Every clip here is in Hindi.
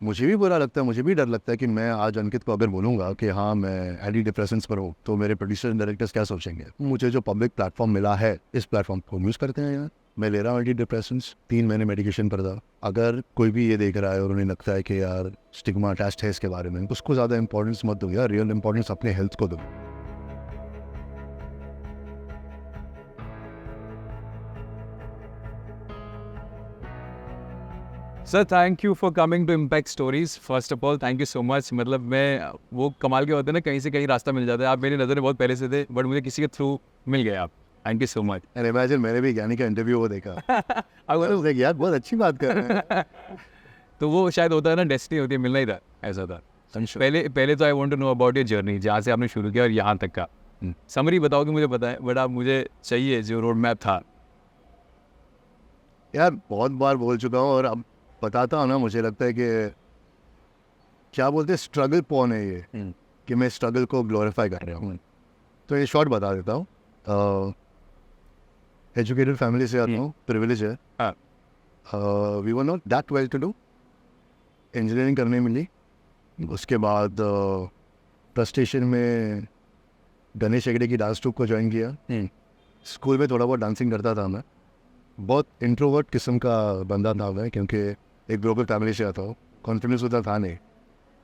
मुझे भी बुरा लगता है, मुझे भी डर लगता है कि मैं आज अंकित को अगर बोलूँगा कि हाँ मैं एंटी डिप्रेसेंट्स पर हूँ, तो मेरे प्रोड्यूसर एंड डायरेक्टर्स क्या सोचेंगे। मुझे जो पब्लिक प्लेटफॉर्म मिला है, इस प्लेटफॉर्म को यूज़ करते हैं यार। मैं ले रहा हूँ एंटी डिप्रेसेंट्स, 3 महीने मेडिकेशन पर था। अगर कोई भी ये देख रहा है और उन्हें लगता है कि यार स्टिग्मा अटैच्ड है इसके बारे में, उसको ज़्यादा इंपॉर्टेंस मत दो यार, रियल इंपॉर्टेंस अपने हेल्थ को दो। Sir thank you for coming to impact stories. First of all thank you so much. मतलब मैं वो कमाल के होते हैं ना, कहीं से कहीं रास्ता मिल जाता है। आप मेरी नज़र में बहुत पहले से थे, बट मुझे किसी के थ्रू मिल गए आप। Thank you so much. And imagine मैंने भी ज्ञानी का इंटरव्यू वो देखा अगर यार बहुत अच्छी बात कर रहे हैं। तो वो शायद होता है ना, डेस्टिनी होती है, मिलना ही था, ऐसा था। पहले तो I want to know about your journey, जहाँ से आपने शुरू किया और यहाँ तक का समरी बताओगे मुझे पता है, बट आप मुझे चाहिए जो रोड मैप था। यार बहुत बार बोल चुका हूँ और अब बताता हूँ ना, मुझे लगता है कि क्या बोलते हैं स्ट्रगल पॉन है ये, कि मैं स्ट्रगल को ग्लोरीफाई कर रहा हूँ। तो ये शॉर्ट बता देता हूँ। एजुकेटेड फैमिली से आता हूँ, प्रिविलेज है। We were not that well to do. Engineering करने मिली, उसके बाद फ्रस्ट्रेशन में गणेश हेगड़े की डांस ट्रूप को ज्वाइन किया। स्कूल में थोड़ा बहुत डांसिंग करता था मैं। बहुत इंट्रोवर्ट किस्म का बंदा था मैं, क्योंकि एक ब्रोकर फैमिली से आता हूँ। कॉन्फिडेंस उतना था नहीं,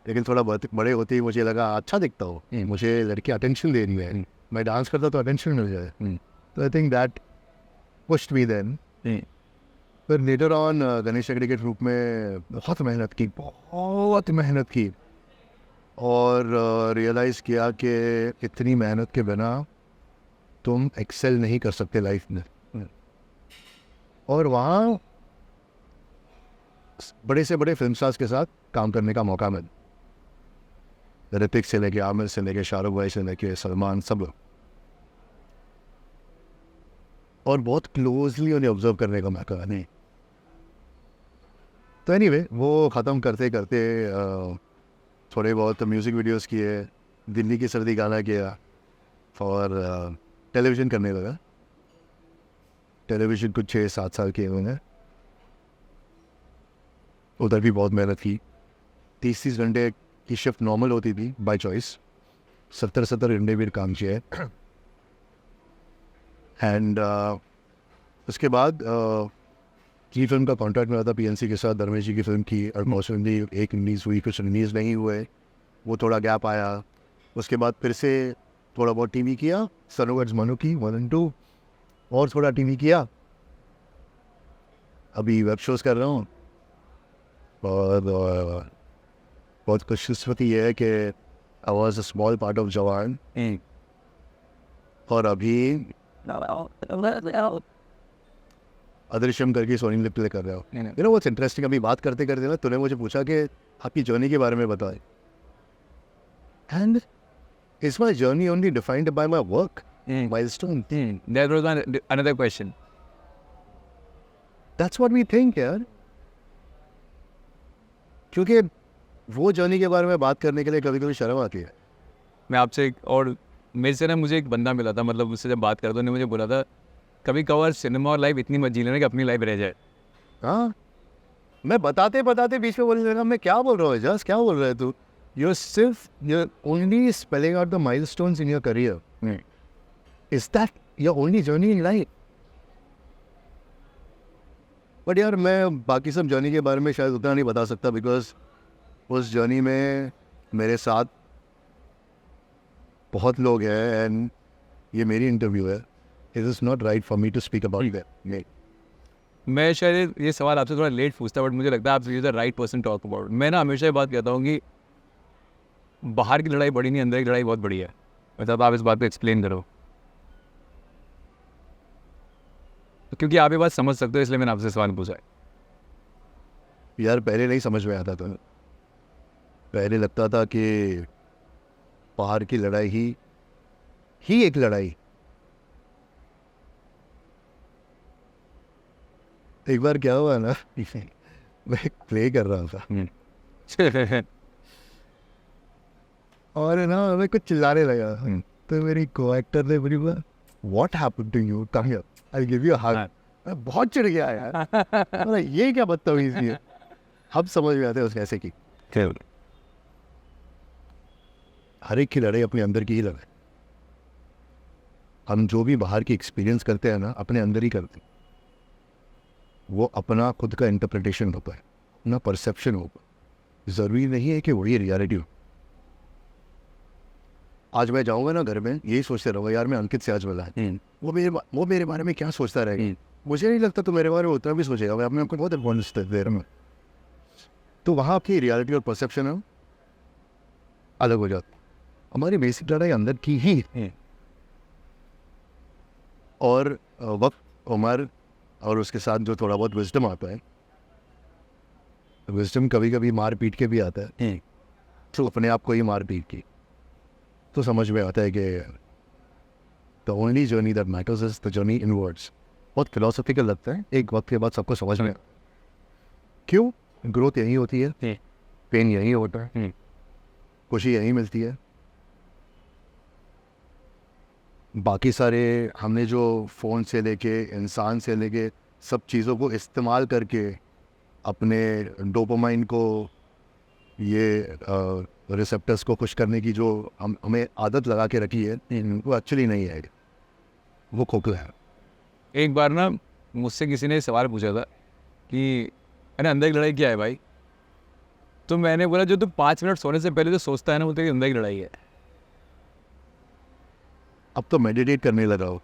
लेकिन थोड़ा बहुत बड़े होते ही मुझे लगा अच्छा दिखता हो, मुझे लड़की अटेंशन दे रही है, मैं डांस करता तो अटेंशन मिल जाए। तो I think that pushed me then. फिर लेटर ऑन गणेश हेगड़े के ग्रुप में बहुत मेहनत की और रियलाइज़ किया कि इतनी मेहनत के बिना तुम एक्सेल नहीं कर सकते लाइफ में। और वहाँ बड़े से बड़े फिल्म स्टार्स के साथ काम करने का मौका मिला, ऋतिक से लेके आमिर से लेके शाहरुख भाई से लेके सलमान, सब लोग। और बहुत क्लोजली उन्हें ऑब्जर्व करने का मौका नहीं। तो एनीवे वो ख़त्म करते करते थोड़े बहुत म्यूज़िक वीडियोस किए, दिल्ली की सर्दी गाना किया और टेलीविज़न करने लगा। टेलीविज़न कुछ 6-7 साल किए मैंने, उधर भी बहुत मेहनत की। 30-30 घंटे की शिफ्ट नॉर्मल होती थी बाय चॉइस। 70-70 घंटे भी काम किया है। एंड उसके बाद की फिल्म का कॉन्ट्रैक्ट मिला था पीएनसी के साथ, धर्मेश जी की फिल्म की। और मौसमी एक रिलीज़ हुई, कुछ रिलीज़ नहीं हुए, वो थोड़ा गैप आया। उसके बाद फिर से थोड़ा बहुत टीवी किया, सनोवर्ड्स मनु की 1 और 2, और थोड़ा टीवी किया। अभी वेब शोज़ कर रहा हूँ। और बहुत खुशकिस्मती ये है कि I was a small part of जवान। और अभी अदृश्यम करके सोनी लिप प्ले कर रहे हो। यू नो व्हाट्स इंटरेस्टिंग, अभी बात करते करते ना तूने मुझे पूछा कि आपकी जर्नी के बारे में बताए। And is my journey only defined by my work milestone? That was another question. That's what we think यार। क्योंकि वो जर्नी के बारे में बात करने के लिए कभी कभी शर्म आती है। मैं आपसे और मेरे से ना, मुझे एक बंदा मिला था, मतलब उससे जब बात करता उन्होंने मुझे बोला था कभी कभार सिनेमा और लाइफ इतनी मत जी लेना कि अपनी लाइफ रह जाए। हाँ, मैं बताते बताते बीच में बोलने लगा मैं क्या बोल रहा हूँ जस्ट, क्या बोल रहा है तू? you're only spelling out the milestones in your career. Is that your only journey in life? But यार मैं बाकी सब जर्नी के बारे में शायद उतना नहीं बता सकता, बिकॉज उस जर्नी में मेरे साथ बहुत लोग हैं एंड ये मेरी इंटरव्यू है। It is not right for me to speak about that. मैं शायद ये सवाल आपसे थोड़ा लेट पूछता, बट मुझे लगता है आप the right person talk about. मैं ना हमेशा ये बात कहता हूँ कि बाहर की लड़ाई बड़ी नहीं, अंदर की लड़ाई बहुत बड़ी है। मतलब आप इस बात को एक्सप्लेन करो, क्योंकि आप ये बात समझ सकते हो, इसलिए मैंने आपसे सवाल पूछा है। यार पहले नहीं समझ में आता था, पहले लगता था कि बाहर की लड़ाई ही एक लड़ाई। एक बार क्या हुआ ना, मैं प्ले कर रहा था और ना मैं कुछ चिल्लाने लगा, तो मेरी को एक्टर ने बोली what happened to you, come here, I give you a hug. मैं बहुत चिढ़ गया यार, ये क्या बदतमीजी है। अब समझ में आते हैं उसने ऐसे की। हर एक की लड़ाई अपने अंदर की ही लड़ाई। हम जो भी बाहर की एक्सपीरियंस करते हैं ना, अपने अंदर ही करते हैं। वो अपना खुद का इंटरप्रिटेशन होता है, अपना परसेप्शन होगा। ज़रूरी नहीं है कि वही रियलिटी हो। आज मैं जाऊंगा ना घर में, यही सोचते रहूँगा यार मैं अंकित से आज मिला है, वो मेरे बारे में क्या सोचता रहेगा। मुझे नहीं लगता तो मेरे बारे में उतना भी सोचेगा। मैं अपने आपको बहुत इम्पोर्टेंस दे रहा हूँ। तो वहाँ आपकी रियलिटी और परसेप्शन है अलग हो जाता। हमारी बेसिक लड़ाई अंदर की ही है। और वक्त, उम्र और उसके साथ जो थोड़ा बहुत विजडम आता है, विजडम कभी कभी मार पीट के भी आता है। तो अपने आप को ही मार पीट के तो समझ में आता है कि the only journey that matters is the journey inwards. बहुत फिलोसफिकल लगता है, एक वक्त के बाद सबको समझ में क्यों ग्रोथ यही होती है, पेन यही होता है, खुशी यही मिलती है। बाकी सारे हमने जो फ़ोन से लेके इंसान से लेके सब चीज़ों को इस्तेमाल करके अपने डोपामाइन को, ये रिसेप्टर्स को खुश करने की जो हमें आदत लगा के रखी है, वो एक्चुअली नहीं है, वो खोखला है। एक बार ना मुझसे किसी ने सवाल पूछा था कि अरे अंदर की लड़ाई क्या है भाई? तो मैंने बोला जो तुम 5 मिनट सोने से पहले जो सोचता है ना, वो तेरी अंदर की लड़ाई है। अब तो मेडिटेट करने लगा हो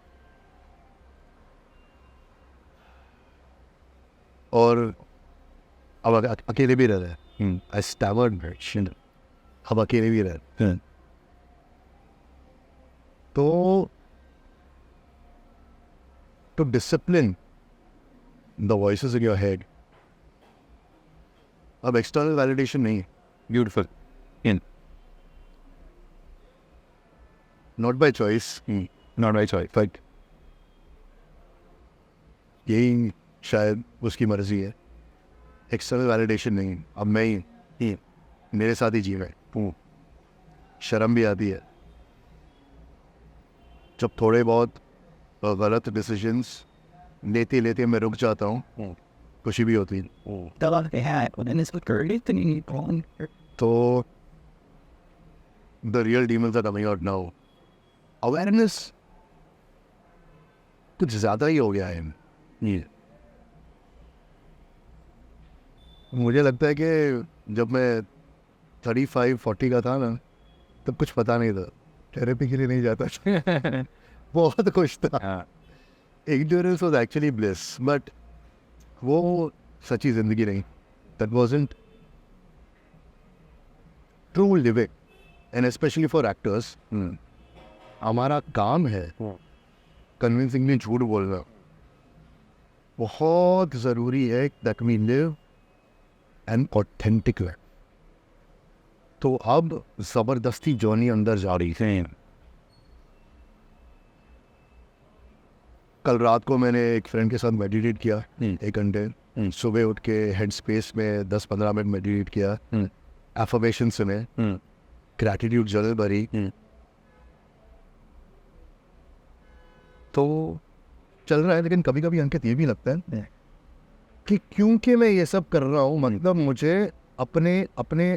और अब अकेले भी रह रहे हैं। आई स्टैमर्ड, अब अकेले भी रह रहे। तो discipline the voices in your head. अब एक्सटर्नल वैलिडेशन नहीं है। Beautiful. Not by choice, not by choice. But यही शायद उसकी मर्जी है। एक्सटर्नल वैलिडेशन नहीं। अब मैं ही मेरे साथ ही जीव है। शर्म भी आती है जब थोड़े बहुत गलत डिसीजंस लेते लेते मैं रुक जाता हूँ। खुशी भी होती है। तो the real demons are coming out now. Awareness कुछ ज़्यादा ही हो गया है। मुझे लगता है कि जब मैं 35-40 का था ना, तब कुछ पता नहीं था, थेरेपी के लिए नहीं जाता था। बहुत खुश था। Ignorance was actually bliss, but वो सच्ची जिंदगी नहीं। That wasn't true living, and especially for actors, हमारा काम है कन्विंसिंगली झूठ बोलना। बहुत ज़रूरी है that we live an authentic life। तो अब ज़बरदस्ती जर्नी अंदर जा रही है। कल रात को मैंने एक फ्रेंड के साथ मेडिटेट किया 1 घंटे। सुबह उठ के हेड स्पेस में 10-15 मिनट मेडिटेट किया। एफर्मेशन सुने, ग्रैटिट्यूड जर्नल भरी। तो चल रहा है। लेकिन कभी कभी अंकित ये भी लगता है कि क्योंकि मैं ये सब कर रहा हूँ, मतलब मुझे अपने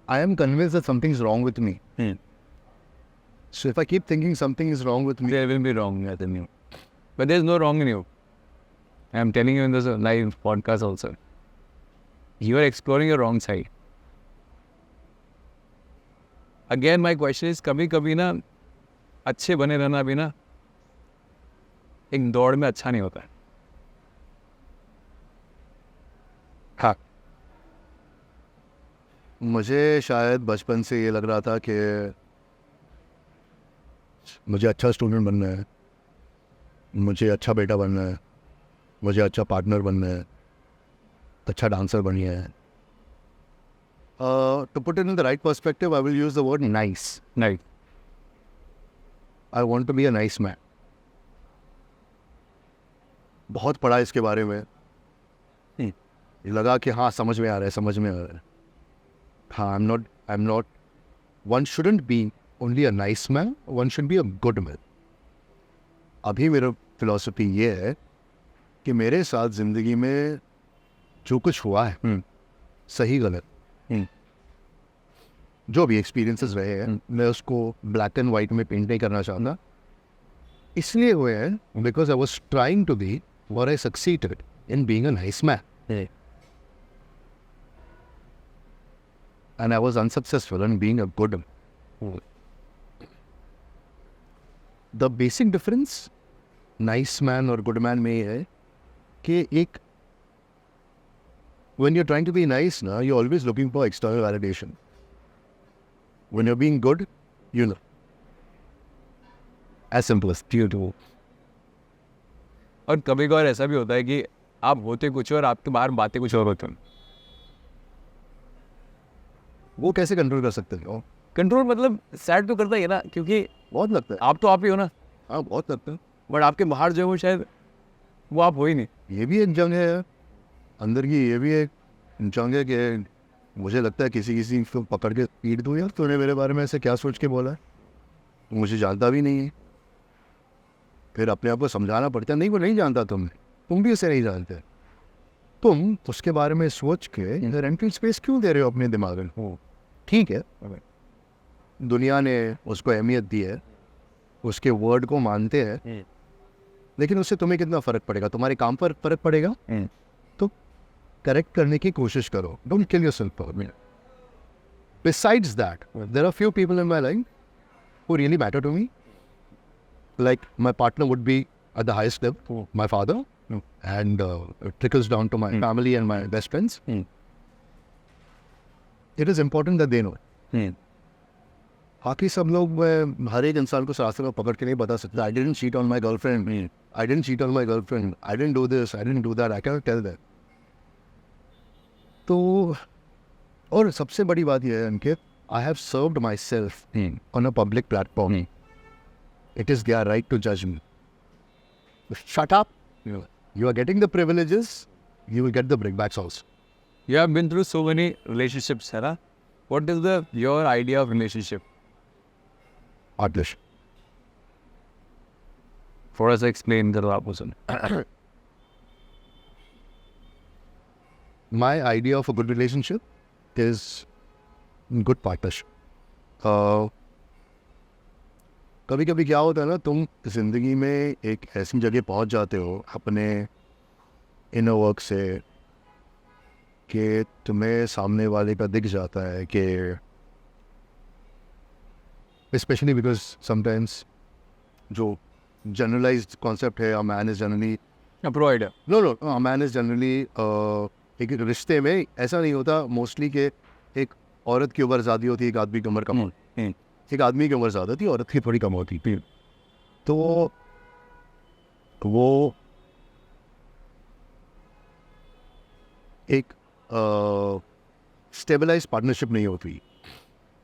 I am convinced that something is wrong with me. So if I keep thinking something is wrong with me, There will be wrong in you, but there is no wrong in you. I am telling you in this live podcast also. You are exploring your wrong side. Again, my question is, कभी ना अच्छे बने रहना भी ना एक दौड़ में अच्छा नहीं होता है। हाँ, मुझे शायद बचपन से ये लग रहा था कि मुझे अच्छा स्टूडेंट बनना है, मुझे अच्छा बेटा बनना है, मुझे अच्छा पार्टनर बनना है, अच्छा डांसर बनना है। To put it in the right perspective, I will use the word nice. Right. I want to be a nice man. बहुत पढ़ा इसके बारे में, लगा कि हाँ समझ में आ रहा है। हाँ, I'm not, one shouldn't be only a nice man, one should be a good man. अभी मेरा फिलॉसफी ये है कि मेरे साथ ज़िंदगी में जो कुछ हुआ है सही गलत जो भी एक्सपीरियंसेस रहे हैं, मैं उसको ब्लैक एंड वाइट में पेंट नहीं करना चाहता. इसलिए हुए हैं because I was trying to be और I succeeded in being a nice man and I was unsuccessful in being a good. The basic difference nice man और गुड मैन में ये है कि एक when you're trying to be nice, na, you're always looking for external validation. When you're being good, you know. As simple as you do. और कभी कभार ऐसा भी होता है कि आप होते कुछ और आपके बाहर बातें कुछ और होती हैं. वो कैसे कंट्रोल कर सकते हो? कंट्रोल मतलब सैड तो करता ही है ना, क्योंकि बहुत लगता है. आप तो आप ही हो ना. हाँ, बहुत लगता है. बट आपके बाहर जो है वो शायद वो आप हो ही नहीं. ये भी एक जंग है अंदर की. ये भी एक जंग है कि मुझे लगता है किसी को पकड़ के पीट दूँ, यार तूने मेरे बारे में ऐसे क्या सोच के बोला है, मुझे जानता भी नहीं है. फिर अपने आप को समझाना पड़ता है, नहीं वो नहीं जानता तुम भी उसे नहीं जानते. तुम उसके बारे में सोच के रेंटल स्पेस क्यों दे रहे हो अपने दिमाग में? ठीक है, दुनिया ने उसको अहमियत दी है, उसके वर्ड को मानते हैं, लेकिन उससे तुम्हें कितना फ़र्क पड़ेगा? तुम्हारे काम पर फ़र्क पड़ेगा तो करेक्ट करने की कोशिश करो. Don't kill yourself for me. Besides that there are few people in my life who really matter to me. Like my partner would be at the highest level, my father, and it trickles down to my family and my best friends. It is important that they know. बाकी सब लोग, मैं हर एक इंसान को रास्ते में पकड़ के नहीं बता सकता. I didn't cheat on my girlfriend. I didn't cheat on my girlfriend. I didn't do this. I didn't do that. I cannot tell that. तो और सबसे बड़ी बात यह है इनके, I have served myself on a public platform. It is their right to judge me. Shut up. You are getting the privileges. You will get the brickbats also. You have been through so many relationships, है ना? What is your idea of relationship? Artish. थोड़ा सा explain करो आप उसे. My idea of a good relationship is good partnership. कभी कभी क्या होता है ना, तुम ज़िंदगी में एक ऐसी जगह पहुंच जाते हो अपने इनर वर्क से कि तुम्हें सामने वाले का दिख जाता है कि स्पेशली बिकॉज समटाइम्स जो जनरलाइज्ड कॉन्सेप्ट है, a man is generally provider. No, a man is generally एक रिश्ते में ऐसा नहीं होता मोस्टली कि एक औरत की उम्र ज़्यादा होती है, एक आदमी की उम्र कम होती है. एक आदमी की उम्र ज़्यादा थी, औरत की थोड़ी कम होती थी. तो वो एक स्टेबलाइज्ड पार्टनरशिप नहीं होती.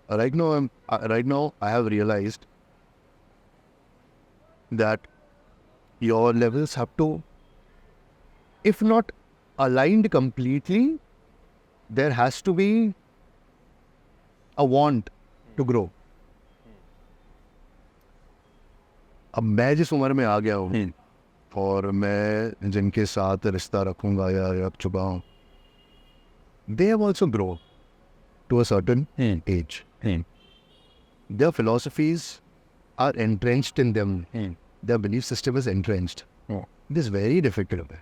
Right now I have realized that your levels have to, if not aligned completely, there has to be a want to grow. अब मैं जिस उम्र में आ गया हूँ और मैं जिनके साथ रिश्ता रखूँगा या रख चुका हूँ, they have also grown to a certain age. Their philosophies are entrenched in them. Their belief system is entrenched. This is very difficult.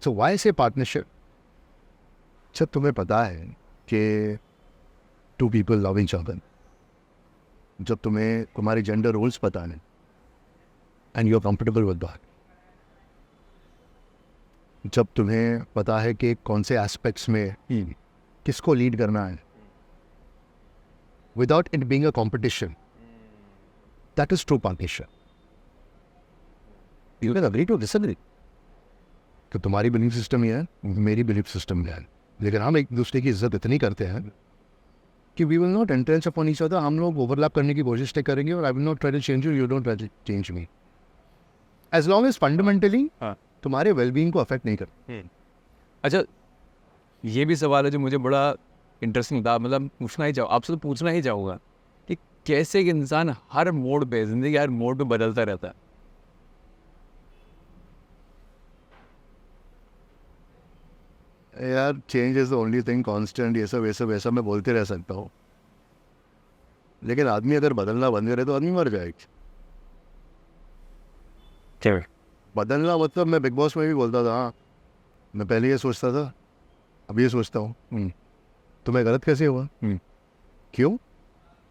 So why say partnership? जब तुम्हें पता है कि two people love each other, जब तुम्हें तुम्हारे जेंडर रोल्स पता है and you're comfortable with that, जब तुम्हें पता है कि कौन से एस्पेक्ट्स में किसको लीड करना है, without it being a competition, that is true partnership. You can agree to disagree. तो तुम्हारी बिलीफ सिस्टम ये है, मेरी बिलीफ सिस्टम ये है, लेकिन हम एक दूसरे की इज्जत इतनी करते हैं कि we will not entrench upon each other. हम लोग ओवरलैप करने की कोशिश नहीं करेंगे और I will not try to change you, you don't try to change me, as long as fundamentally तुम्हारे वेलबींग को अफेक्ट नहीं करते. अच्छा, ये भी सवाल है जो मुझे बड़ा इंटरेस्टिंग था, मतलब आपसे तो पूछना ही चाहूँगा कि कैसे एक इंसान हर मोड़ पे, जिंदगी हर मोड़ पे बदलता रहता है. यार change is the only thing constant, ये सब ऐसा मैं बोलते रह सकता हूँ, लेकिन आदमी अगर बदलना बंद करे तो आदमी मर जाएगा। बदलना मतलब मैं बिग बॉस में भी बोलता था, हाँ मैं पहले ये सोचता था, अब ये सोचता हूँ, तो मैं गलत कैसे हुआ? क्यों?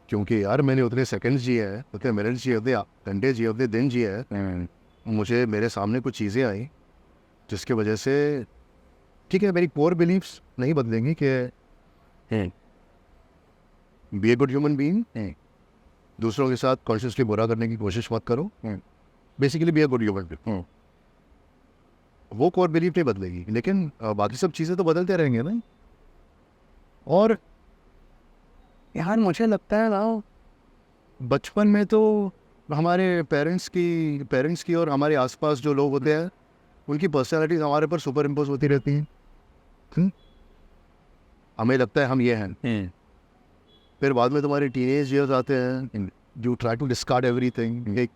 क्योंकि यार मैंने उतने सेकंड्स जिए हैं, उतने मिनट्स जिए, उतने घंटे जिए, उतने दिन जिए हैं, मुझे मेरे सामने कुछ चीज़ें आई जिसके वजह से, ठीक है मेरी कोर बिलीफ्स नहीं बदलेंगी कि be a good human being, दूसरों के साथ कॉन्शियसली बुरा करने की कोशिश मत करो, basically be a good human being, वो कोर बिलीफ नहीं बदलेगी, लेकिन बाकी सब चीज़ें तो बदलते रहेंगे ना। और यार मुझे लगता है ना, बचपन में तो हमारे पेरेंट्स की और हमारे आसपास जो लोग होते हैं उनकी पर्सनालिटीज हमारे पर सुपर इम्पोज होती रहती हैं। हमें लगता है हम ये हैं, फिर बाद में तुम्हारे टीनेज ईयर्स आते हैं, you try to discard everything, एक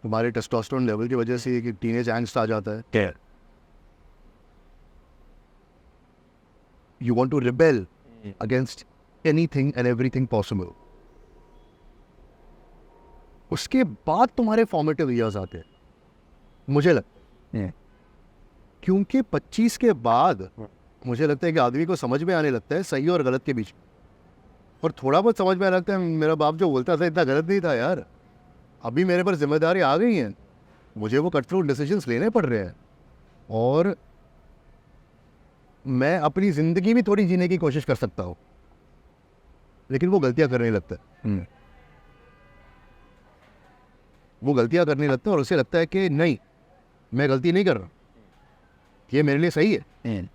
तुम्हारे टेस्टोस्टेरोन लेवल की वजह से एक टीनेज एंग्स्ट आ जाता है, you want to rebel against anything and everything possible. उसके बाद तुम्हारे फॉर्मेटिव ईयर्स आते हैं, मुझे लगता है, क्योंकि 25 के बाद मुझे लगता है कि आदमी को समझ में आने लगता है सही और गलत के बीच, और थोड़ा बहुत समझ में आने लगता है मेरा बाप जो बोलता था इतना गलत नहीं था यार, अभी मेरे पर जिम्मेदारी आ गई हैं, मुझे वो कट थ्रू डिसीजंस लेने पड़ रहे हैं, और मैं अपनी ज़िंदगी भी थोड़ी जीने की कोशिश कर सकता हूँ, लेकिन वो गलतियाँ करने लगता है, वो गलतियाँ करने लगता है और उसे लगता है कि नहीं मैं गलती नहीं कर रहा, ये मेरे लिए सही है।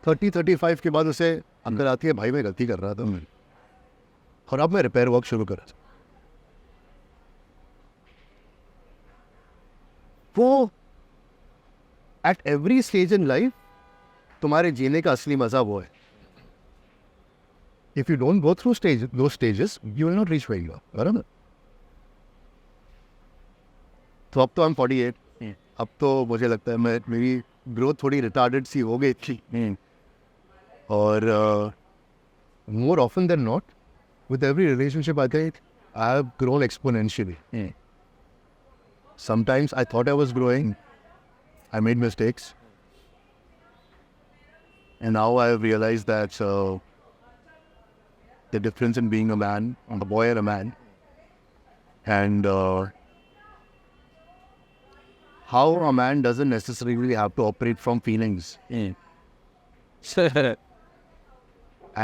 30-35 के बाद उसे अंदर आती है भाई मैं गलती कर रहा था, और अब मैं रिपेयर वर्क शुरू कर रहा था। वो at every stage in life तुम्हारे जीने का असली मजा वो है। If you don't go through those stages you will not reach where you are, बराबर? तो अब तो आई एम 48, अब तो मुझे लगता है मेरी ग्रोथ थोड़ी रिटार्डेड सी हो गई थी, और more often than not with every relationship I think I have grown exponentially. Sometimes I thought I was growing, I made mistakes, and now I have realized that the difference in being a man, a boy and a man, and how a man doesn't necessarily have to operate from feelings,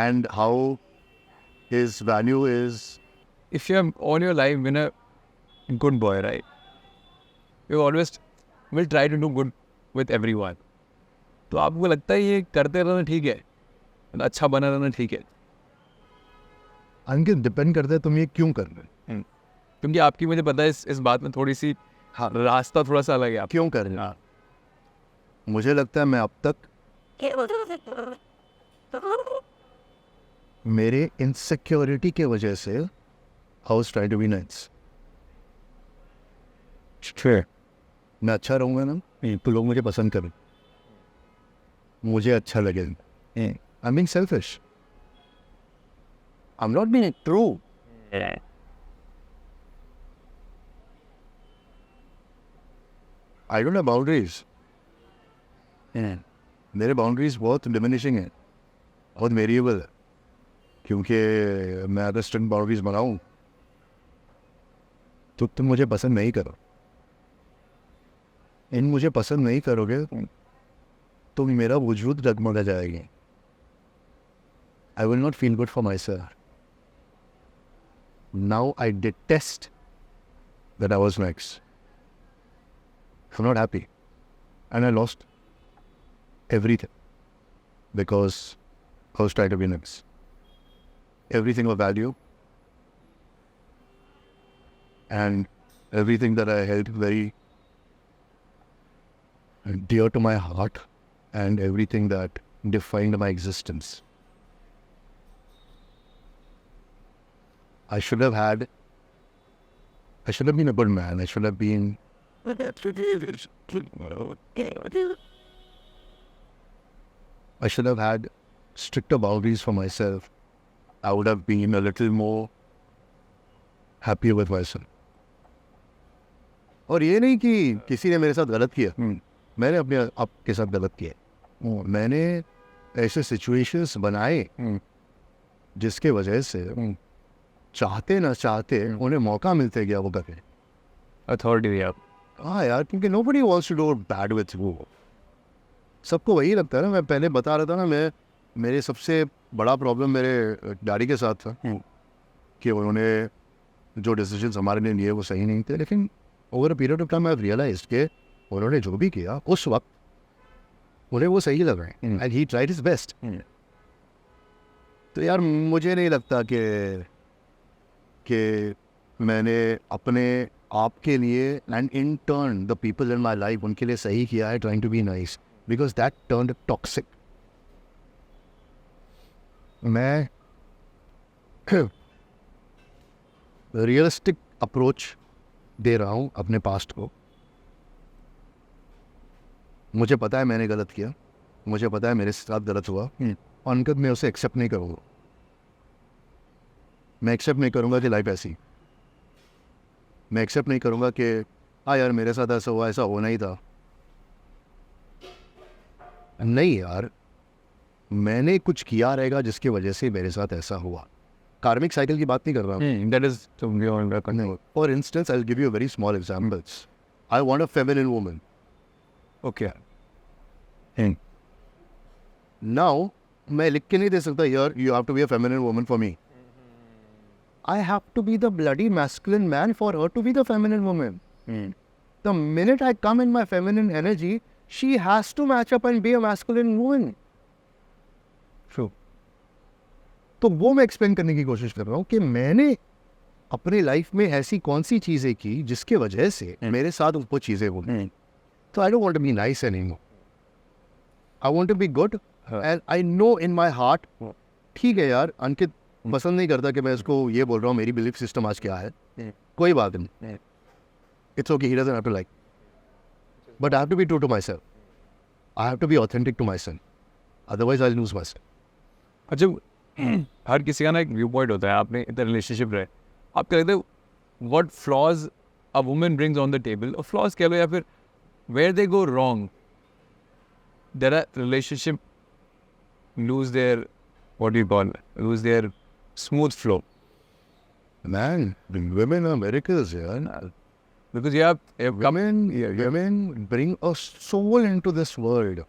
and how his value is, if you're all your life been a good boy, right? You always will try to do good with everyone. तो आपको लगता है ये करते रहना ठीक है, अच्छा बना रहना ठीक है? अंकित डिपेंड करता है तुम ये क्यों कर रहे हो, क्योंकि आपकी मुझे पता है इस बात में थोड़ी सी रास्ता थोड़ा सा अलग है। आप क्यों कर रहे हो? मुझे लगता है मैं अब तक मेरे इनसिक्योरिटी के वजह से house try to be nice, मैं अच्छा रहूँगा ना तो लोग मुझे पसंद करें, मुझे अच्छा लगे, I am being selfish, I am not being true. I don't have boundaries, मेरे बाउंड्रीज बहुत डिमिनिशिंग है, बहुत वेरिएबल है, क्योंकि मैं अगर स्ट्रिक्ट बाउंड्रीज बनाऊँ तो तुम मुझे पसंद नहीं करो, इन मुझे पसंद नहीं करोगे तो मेरा वजूद डगमगा जाएगी, आई will not feel good for my self. Now I detest that I was next, I am not happy and I lost everything because I was trying to be next. Everything of value and everything that I held very dear to my heart and everything that defined my existence. I should have been a good man. I should have been I should have had stricter boundaries for myself. I would have been a little more happier with myself. और ये नहीं कि किसी ने मेरे साथ गलत किया, मैंने अपने आप के साथ गलत किया। मैंने ऐसे सिचुएशंस बनाए जिसके वजह से चाहते ना चाहते उन्हें मौका मिलते गया वो करके। अथॉरिटी भी आप। हाँ यार, क्योंकि nobody wants to do bad with you. सबको वही लगता है ना। मैं पहले बता रहा था ना, मेरे सबसे बड़ा प्रॉब्लम मेरे डैडी के साथ था कि उन्होंने जो डिसीजंस हमारे लिए लिए वो सही नहीं थे, लेकिन over a period of time I realized कि उन्होंने जो भी किया उस वक्त उन्हें वो सही लग रहे हैं, and he tried his best. तो यार मुझे नहीं लगता कि मैंने अपने आप के लिए and in turn the people in my life उनके लिए सही किया है, trying to be nice, because that turned toxic. मैं रियलिस्टिक अप्रोच दे रहा हूँ अपने पास्ट को। मुझे पता है मैंने गलत किया, मुझे पता है मेरे साथ गलत हुआ, और उनका मैं उसे एक्सेप्ट नहीं करूँगा। मैं एक्सेप्ट नहीं करूँगा कि लाइफ ऐसी, मैं एक्सेप्ट नहीं करूँगा कि हाँ यार मेरे साथ ऐसा हुआ, ऐसा होना ही था। नहीं यार, मैंने कुछ किया रहेगा जिसकी वजह से मेरे साथ ऐसा हुआ। कार्मिक साइकिल की बात नहीं कर रहा हूँ। That is to for instance I will give you a very small examples. I want a feminine woman. Okay. Now मैं लिख के नहीं दे सकता यार you have to be a feminine woman for me. I have to be the bloody masculine man for her to be the feminine woman. The minute I come in my feminine energy, she has to match up and be a masculine woman. True. तो वो मैं एक्सप्लेन करने की कोशिश कर रहा हूँ कि मैंने अपने लाइफ में ऐसी कौन सी चीज़ें की जिसके वजह से मेरे साथ वो चीज़ें हुई। तो I don't want to be nice anymore, I want to be good, and I know in my heart ठीक है यार अंकित पसंद नहीं करता कि मैं इसको ये बोल रहा हूँ, मेरी बिलीफ सिस्टम आज क्या है, कोई बात नहीं, it's okay, he doesn't have to like, but I have to be true to myself, I have to be authentic to myself, otherwise I lose myself. अच्छा, हर किसी का ना एक व्यू पॉइंट होता है। आपने इतना रिलेशनशिप रहे, आप क्या कहते हो what flaws a woman brings on the table, और फ्लॉज कह लो या फिर where they go wrong, there are relationship lose their what you call lose their smooth flow. Man, women are miracles, yeah. Because you have women bring a soul into this world,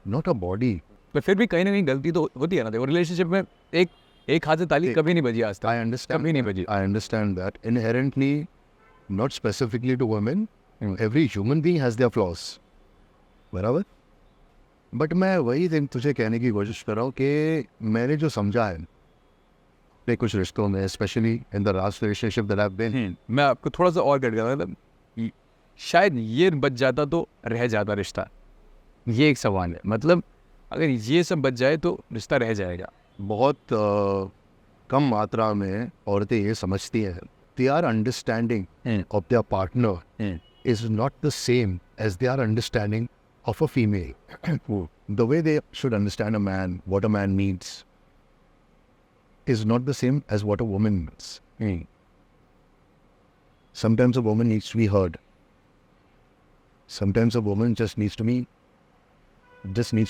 not a body. but फिर भी कहीं ना कहीं गलती तो होती है ना। देखो रिलेशनशिप में एक हाथ से ताली कभी नहीं बजी आज तक। I understand. कभी नहीं बजी। I understand that inherently, not specifically to women, every human being has their flaws. बराबर? बट मैं वही तुझे कहने की कोशिश कर रहा हूँ कि मैंने जो समझा है कुछ रिश्तों में, specially in the last relationship that I have been, मैं आपको थोड़ा सा और कट गया, मतलब शायद ये बच जाता तो रह जाता रिश्ता। ये एक सवाल है, मतलब अगर ये सब बच जाए तो रिश्ता रह जाएगा। बहुत कम मात्रा में औरतें ये समझती हैं they are understanding of their partner is not the same as they are understanding of a female. The way they should understand a man, what a man needs is not the same as what a woman needs. Sometimes a woman needs to be heard. Sometimes a woman just needs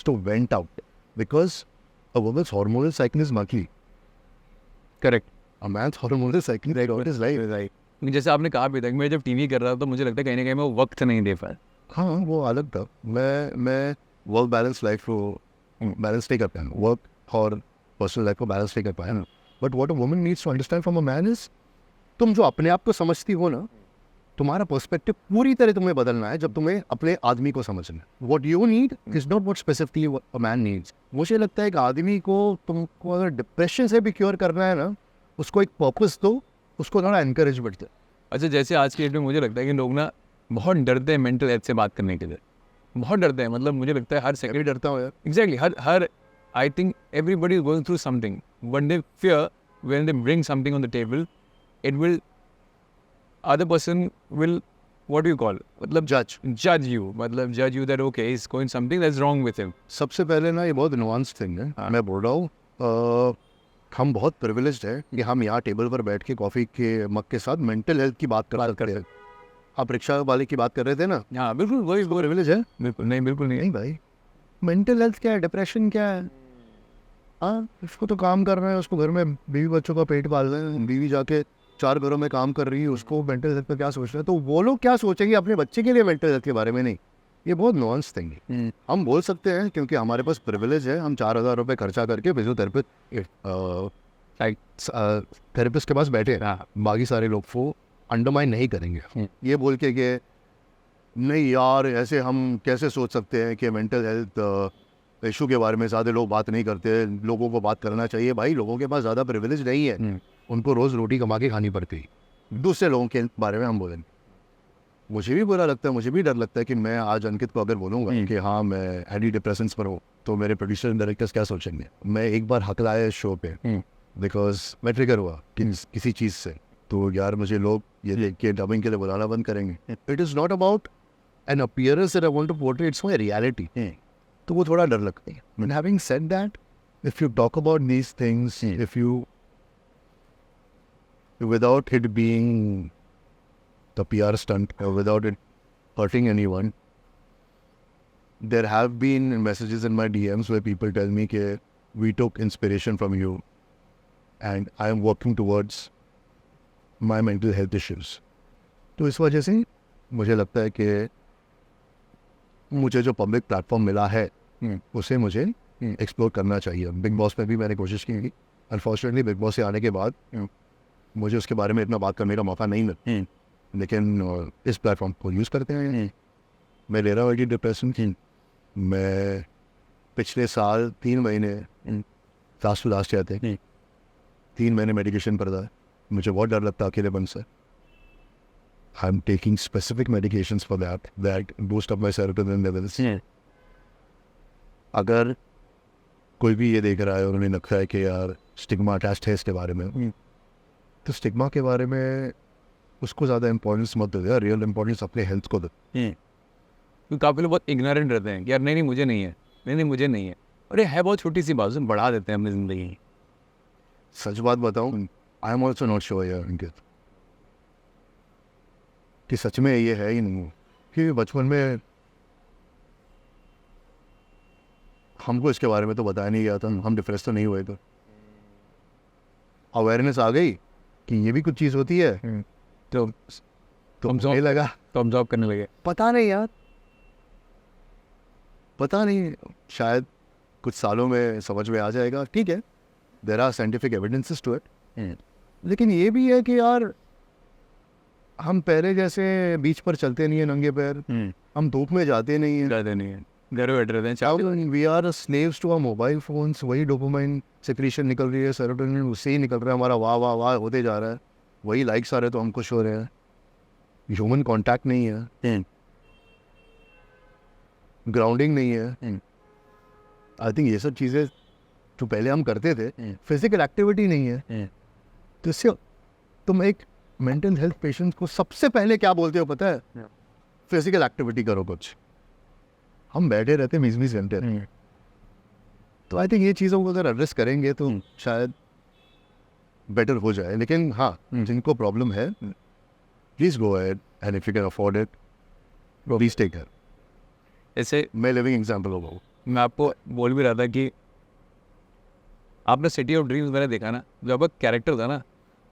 to vent out, because a woman's hormonal cycle is murky. Correct. A man's hormonal cycle throughout his life. Right. जैसे आपने कहा भी था कि मैं जब टीवी कर रहा था तो मुझे लगता है कहीं ना कहीं मैं वक्त नहीं दे पाया। हाँ, वो अलग था। मैं वर्क बैलेंस लाइफ को बैलेंस नहीं कर पाया, वर्क और पर्सनल लाइफ को बैलेंस नहीं कर पाया ना। But what a woman needs to understand from a man is, तुम जो अपने आप को समझती हो ना, तुम्हारा पर्सपेक्टिव पूरी तरह तुम्हें बदलना है जब तुम्हें अपने आदमी को समझना है। What you need is not what specifically a man needs. मुझे लगता है कि आदमी को, तुमको अगर डिप्रेशन से भी क्योर करना है ना, उसको एक पर्पस दो, उसको थोड़ा एनकरेज बढ़ता है। अच्छा, जैसे आज के डेट में मुझे लगता है कि लोग ना बहुत डरते हैं मेंटल हेल्थ से बात करने के लिए, बहुत डरते हैं। मतलब मुझे लगता है हर सेकंड डरता हूँ यार। Exactly, her I think everybody is going through something. When they fear, when they bring something on the table, other person will what do you call, मतलब judge you, मतलब judge you that okay he's going something that's wrong with him. सबसे पहले ना ये बहुत नुआंस थिंग है. मैं बोल रहा हूँ हम बहुत प्रिविलेज्ड है कि हम यहाँ टेबल पर बैठ के कॉफ़ी के मग के साथ मेंटल हेल्थ की बात कर सकते हैं. आप रिक्शा वाले की बात कर रहे थे ना. हाँ बिल्कुल वही प्रिविलेज है. बिल्कुल नहीं नहीं भाई, मेंटल हेल्थ क्या है, डिप्रेशन क्या है. हाँ, उसको तो काम कर रहे हैं, उसको घर में बीवी बच्चों का पेट पाल रहे हैं, बीवी जाके 4 घरों में काम कर रही है, उसको मेंटल हेल्थ का क्या सोच रहे हैं. तो वो लोग क्या सोचेंगे अपने बच्चे के लिए मेंटल हेल्थ के बारे में. नहीं, ये बहुत नॉन्स थिंग है. हम बोल सकते हैं क्योंकि हमारे पास प्रिविलेज है, हम 4,000 रुपये खर्चा करके थेरेपिस्ट के पास बैठे हैं. बाकी सारे लोग वो अंडरमाइन नहीं करेंगे ये बोल के कि नहीं यार ऐसे हम कैसे सोच सकते हैं कि मेंटल हेल्थ इशू के बारे में ज़्यादा लोग बात नहीं करते, लोगों को बात करना चाहिए. भाई लोगों के पास ज़्यादा प्रिविलेज नहीं है, उनको रोज़ रोटी कमा के खानी पड़ती है. दूसरे लोगों के बारे में हम बोलेंगे. मुझे भी बुरा लगता है, मुझे भी डर लगता है कि मैं आज अंकित को अगर बोलूँगा कि हाँ मैं एंटी डिप्रेशंस पर हूँ तो मेरे प्रोड्यूसर एंड डायरेक्टर्स क्या सोचेंगे. मैं एक बार हकलाया शो पे बिकॉज मैं ट्रिगर हुआ किसी चीज़ से, तो यार मुझे लोग ये देख के डबिंग के लिए बुलाना बंद करेंगे. It is not about an appearance that I want to portray, it's my reality. तो वो थोड़ा डर लगता है. But having said that, if you talk about these things, if you without it being the PR stunt or without it hurting anyone, there have been messages in my DMs where people tell me that we took inspiration from you and I am working towards my mental health issues. तो इस वजह से मुझे लगता है कि मुझे जो पब्लिक प्लेटफॉर्म मिला है उसे मुझे एक्सप्लोर करना चाहिए. बिग बॉस में भी मैंने कोशिश की थी. अनफॉर्चुनेटली बिग बॉस से आने के बाद मुझे उसके बारे में इतना बात करने का मौका नहीं मिला. लेकिन इस प्लेटफॉर्म को यूज़ करते हैं. मैं ले रहा हूँ एंटी डिप्रेशन. मैं पिछले साल 3 महीने सांस तो लास्ट जाते हैं, 3 महीने मेडिकेशन पर था. मुझे बहुत डर लगता है अकेलेपन से. I am taking specific medications for that boost up my serotonin levels. अगर कोई भी ये देख रहा है और उन्हें लगता है कि यार स्टिग्मा अटैच्ड है इसके बारे में, तो स्टिग्मा के बारे में उसको ज़्यादा इंपॉर्टेंस मत दो यार. रियल इंपॉर्टेंस अपने हेल्थ को दो. क्योंकि काफ़ी लोग बहुत इग्नोरेंट रहते हैं कि यार नहीं मुझे नहीं है, नहीं मुझे नहीं है. अरे है बहुत छोटी सी बात, उसमें बढ़ा देते हैं अपनी ज़िंदगी. सच बात बताऊं, I am also not sure यार अंकित कि सच में ये है ही नहीं. कि बचपन में हमको इसके बारे में तो बताया नहीं गया था, हम डिप्रेस तो नहीं हुए. तो अवेयरनेस आ गई कि ये भी कुछ चीज़ होती है तो हम नहीं लगा तो हम जॉब करने लगे. पता नहीं यार, पता नहीं, शायद कुछ सालों में समझ में आ जाएगा. ठीक है, there are scientific evidences to it. लेकिन ये भी है कि यार हम पहले जैसे बीच पर चलते नहीं है नंगे पैर, हम धूप में जाते नहीं हैं, घर बैठ रहे हैं. We are slaves to our mobile phones. वही डोपामाइन सेक्रीशन निकल रही है, सेरोटोनिन उससे ही निकल रहा है. हमारा वाह वाह वाह होते जा रहा है. वही लाइक्स आ रहे तो हम खुश हो रहे हैं. ह्यूमन कांटेक्ट नहीं है, ग्राउंडिंग नहीं है. आई थिंक ये सब चीज़ें जो पहले हम करते थे, फिजिकल एक्टिविटी नहीं है. तो इससे तुम एक मेंटल हेल्थ पेशेंट को सबसे पहले क्या बोलते हो पता है? फिजिकल एक्टिविटी करो कुछ. हम बैठे रहते 20-20 घंटे. तो आई थिंक ये चीज़ों को अगर एड्रेस करेंगे तो शायद बेटर हो जाए. लेकिन हाँ, जिनको प्रॉब्लम है please go ahead and if you can afford it please take care. ऐसे मैं लिविंग एग्जाम्पल हो गया. मैं आपको बोल भी रहा था कि आपने सिटी ऑफ ड्रीम्स मैंने देखा ना, जब एक कैरेक्टर था ना,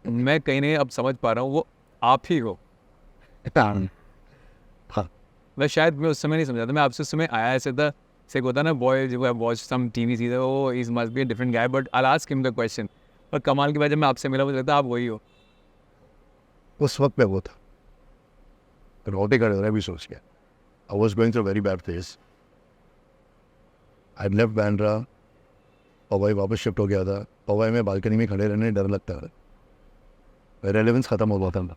मैं कहीं नहीं अब समझ पा रहा हूँ वो आप ही हो. मैं शायद मैं उस समय नहीं समझा था. मैं आपसे उस समय आया ऐसे था से होता ना बॉय जो वॉच सम टीवी सीजन, वो is must be a different guy but I ask him the question. और कमाल की बात जब मैं आपसे मिला मुझे लगता है आप वही हो. उस वक्त में वो था. रोटे कर रहा भी सोच गया. I was going through very bad phase. I left Bandra, Powai वापस शिफ्ट हो गया था. पवाई में बालकनी में खड़े रहने डर लगता है. रेलेवेंस ख़त्म हो गया था.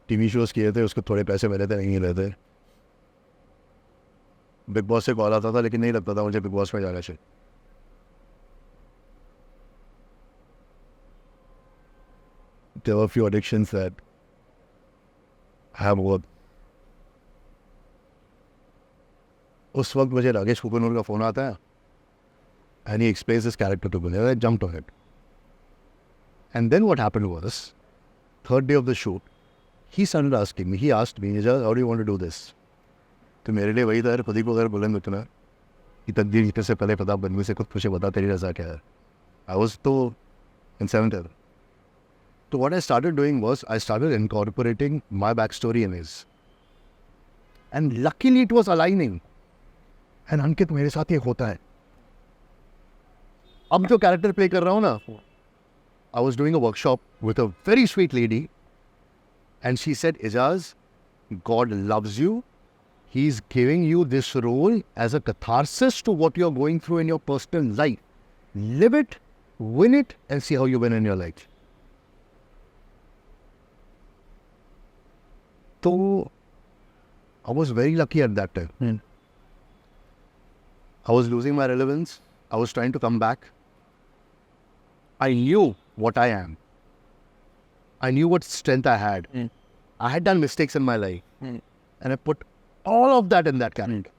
टीवी शोज़ किए थे, उसको थोड़े पैसे मिले थे, नहीं मिले थे. बिग बॉस से कॉल आता था लेकिन नहीं लगता था मुझे बिग बॉस में जाना चाहिए. there were a few addictions that have worked. उस वक्त मुझे राकेश कुकनूर का फ़ोन आता है and he explains this character to me. I jumped on it. And then what happened was, third day of the shoot, he started asking me, he asked me, how do you want to do this? तो मेरे लिए वही था, प्रदीप अगर बुलंद इतना कि तकदीर जीतने से पहले प्रताप बनवी से कुछ मुझे बता तेरी रजा क्या है. I was तो in 7th year. So what I started doing was, I started incorporating my backstory in his. And luckily it was aligning. And अंकित मेरे साथ ये होता है. अब जो कैरेक्टर प्ले कर रहा हूँ ना, I was doing a workshop with a very sweet lady, and she said, Ijaz, God loves you. He's giving you this role as a catharsis to what you're going through in your personal life. Live it, win it, and see how you win in your life. So, I was very lucky at that time. I was losing my relevance. I was trying to come back. I knew what I am. I knew what strength I had. I had done mistakes in my life. And I put all of that in that character.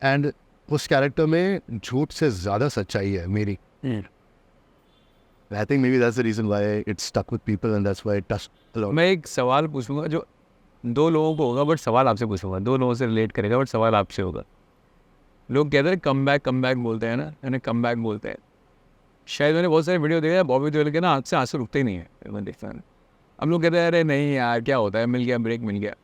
And उस character में झूठ से ज़्यादा सच्चाई है मेरी. I think maybe that's the reason why it stuck with people and that's why it touched a lot. मैं एक सवाल पूछूंगा जो दो लोगों को होगा, बट सवाल आपसे पूछूंगा. दो लोगों से रिलेट करेगा, बट सवाल आपसे होगा. लोग कहते हैं कम बैक बोलते हैं ना, यानी कम बैक बोलते हैं. शायद मैंने बहुत सारे वीडियो देखा है, बॉबी देओल के ना आँख से आंसू रुकते ही नहीं है. मैं देखता हूँ हम लोग कहते हैं अरे नहीं यार क्या होता है, मिल गया ब्रेक मिल गया.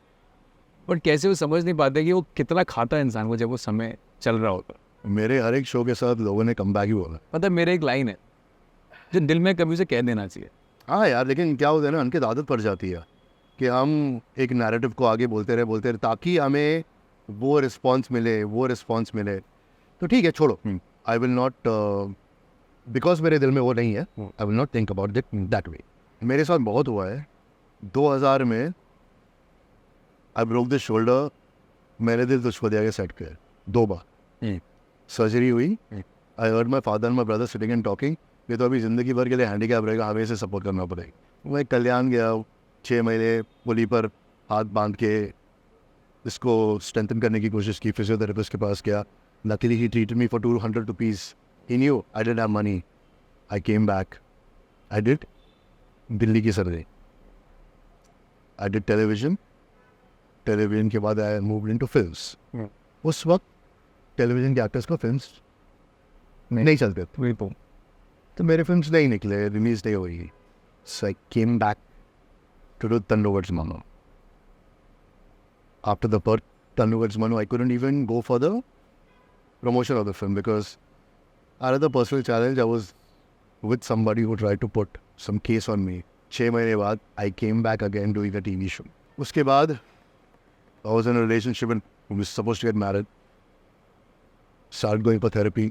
बट कैसे वो समझ नहीं पाते कि वो कितना खाता है इंसान को जब वो समय चल रहा होता. मेरे हर एक शो के साथ लोगों ने कम बैक ही बोला. मतलब मेरे एक लाइन है जो दिल में कभी उसे कह देना चाहिए. हाँ यार, लेकिन क्या होता है ना, उनकी आदत पड़ जाती है कि हम एक नैरेटिव को आगे बोलते रहे ताकि हमें वो रिस्पॉन्स मिले. तो ठीक है, छोड़ो. आई विल नॉट, बिकॉज मेरे दिल में वो नहीं है, आई will not think about it that way. मेरे साथ बहुत हुआ है. 2000 में आई ब्रोक द शोल्डर. मेरे दिल तुझको दिया गया सेट कर 2 बार. सर्जरी हुई. I heard my father my brother sitting and talking. ये तो अभी ज़िंदगी भर के लिए हैंडीकैप रहेगा, हमें इसे सपोर्ट करना पड़ेगा. मैं कल्याण गया 6 महीने, पुली पर हाथ बांध के इसको स्ट्रेंथन करने की कोशिश की. फिजियोथेरेपिस्ट के पास गया. Luckily he treated me for 200 rupees. He knew I didn't have money. I came back. I did Delhi की surgery. I did television. Television के बाद I moved into films. उस वक्त टेलीविजन के एक्टर्स को फिल्म्स नहीं चलते थे, तो मेरे फिल्म्स नहीं निकले, रिलीज नहीं हुई. So I came back to do Tandoor's Manu. After the birth Tandoor's Manu, I couldn't even go for the promotion of the film because I had a personal challenge. I was with somebody who tried to put some case on me. 6 महीने बाद I came back again doing a TV show. उसके बाद I was in a relationship and we were supposed to get married. Started going for therapy.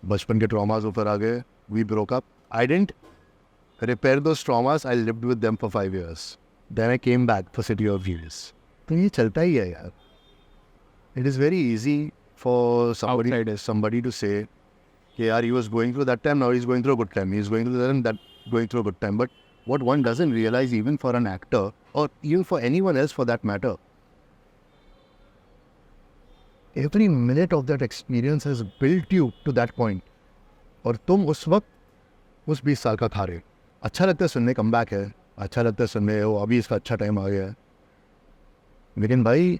बचपन के traumas ऊपर आ गए. We broke up. I didn't repair those traumas. I lived with them for 5 years. Then I came back for City of Views. तो ये चलता ही है यार. It is very easy for somebody to say, yeah, he was going through that time, now he's going through a good time. He's going through going through a good time. But what one doesn't realize, even for an actor, or even for anyone else for that matter, every minute of that experience has built you to that point. और तुम उस वक्त उस 20 साल का खा रहे. अच्छा लगता है सुनने, कम बैक है, अच्छा लगता है सुनने हो, अभी इसका अच्छा टाइम आ गया है. लेकिन भाई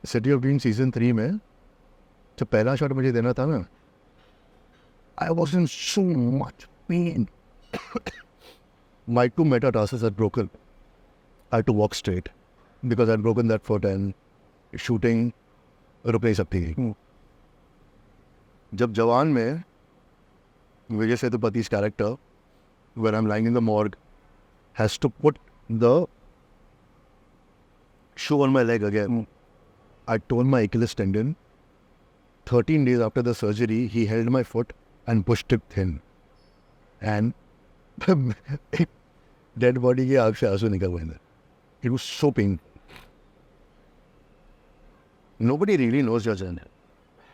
सिटी ऑफ ड्रीम सीजन 3 में जब पहला शॉट मुझे देना था ना, I was in so much pain. My 2 metatarsals had broken. I had to walk straight because I had broken that foot and shooting रुक नहीं सकती. जब जवान में विजय सेतुपति's character, when I'm lying in the morgue, has to put the shoe on my leg again. I torn my Achilles tendon. 13 days after the surgery, he held my foot and pushed it thin. And dead body के आँख से आंसू निकल गए. It was so painful. Nobody really knows your journey.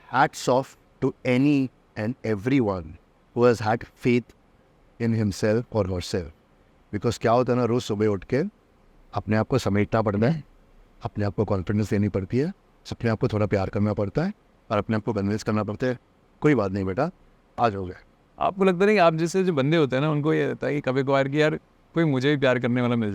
Hats off to any and everyone who has had faith in himself और हर सेल्फ. बिकॉज क्या होता है ना, रोज़ सुबह उठ के अपने आप को समेटना पड़ता है, अपने आप को कॉन्फिडेंस देनी पड़ती है, अपने आप को थोड़ा प्यार करना पड़ता है और अपने आप को कन्विंस करना पड़ता है कोई बात नहीं बेटा, आज हो गया. आपको लगता नहीं कि आप जैसे जो बंदे होते हैं ना, उनको ये रहता है कि कभी कभार कि यार कोई मुझे भी प्यार करने वाला मिल जाए.